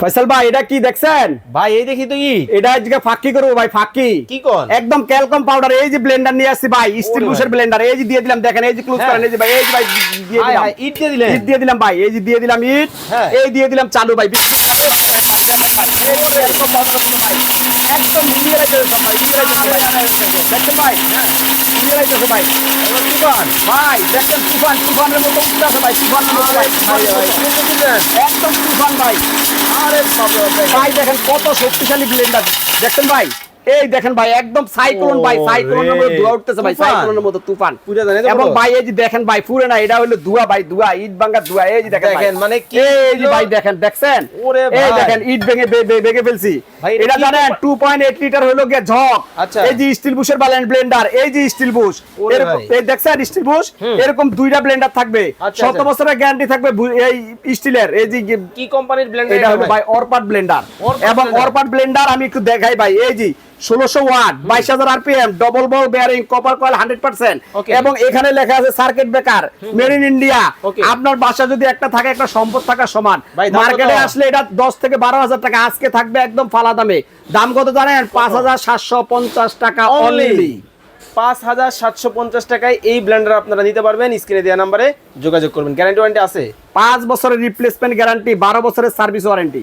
ফয়সাল ভাই এটা কি দেখছেন ভাই এই দেখি তো এটা আজকে ফাঁকি করবো ভাই, ফাঁকি কি কোন একদম ক্যালকম পাউডার। এই যে ব্লেন্ডার নিয়ে আসছি ভাই, স্টিল বুশের ব্লেন্ডার। এই যে দিয়ে দিলাম, দেখেন এই যে ক্লোজ করেন, এই যে ভাই, এই যে ভাই দিয়ে দিলাম, ইট দিয়ে দিলেন, ইট দিয়ে দিলাম ভাই, এই যে দিয়ে দিলাম ইট, হ্যাঁ। এই দিয়ে দিলাম চালু ভাই। ক্যালকম পাউডার ভাই একদম মিলিয়ে রাখতে ভাই, মিলিয়ে রাখতে দেখেন ভাই, হ্যাঁ মিলিয়ে রাখতে ভাই। তুফান ভাই দেখেন, তুফানের মতো উঠতেছে ভাই, তুফানের মতো ভাই, একদম তুফান ভাই। আরে বাবা ভাই দেখেন কত শক্তিশালী ব্লেন্ডার, দেখেন ভাই, এই দেখেন ভাই একদম সাইক্লোন ভাই, সাইক্লোনের মতো ধোঁয়া উঠতেছে ভাই, তুফান। সাইক্লোনের মতো তুফান। পুরো জানেন তো এবং ভাই এই যে দেখেন ভাই, পুরো না এটা হলো ধোঁয়া ভাই, ধোঁয়া, ইট ভাঙা ধোঁয়া। এই যে দেখেন দেখেন, ভাই, মানে কি এই যে ভাই দেখেন, দেখছেন ওরে এই ভাই। দেখেন ইট ভেঙে ফেলছি। ভাই, এটা এটা কি জানেন 2.8 লিটার হলো গিয়ে ঝক। আচ্ছা। এই যে স্টিল বুশের ব্লেন্ডার, এই যে স্টিল বুশ, ওরে এরকম ভাই। এই দেখছেন স্টিল বুশ, এরকম দুইটা ব্লেন্ডার থাকবে, আচ্ছা, 7 বছরের গ্যারান্টি থাকবে এই স্টিলের। এই যে কি কোম্পানির ব্লেন্ডার এটা হলো ভাই অরপাট ব্লেন্ডার। অরপাট এবং ব্লেন্ডার। অরপাট ব্লেন্ডার আমি একটু দেখাই ভাই, এই যে 1600 watt, 22000 RPM, double ball bearing, copper coil 100%। Okay. এবং এখানে লেখা আছে circuit breaker, made in India. Okay. আপনার বাসা যদি একটা থাকে, একটা সম্পদ থাকা সমান। ভাই, দাম মার্কেটে কত? আসলে এটা 10 থেকে 12000 টাকা, আজকে থাকবে একদম ফালা দামে। দাম কত জানেন? 5750 টাকা অনলি। 5750 টাকায় এই ব্লেন্ডার আপনারা নিতে পারবেন। স্ক্রিনে দেওয়া নম্বরে যোগাযোগ করবেন। গ্যারান্টি ওয়ারেন্টি আছে 5 বছরের রিপ্লেসমেন্ট গ্যারান্টি, 12 বছরের সার্ভিস ওয়ারেন্টি।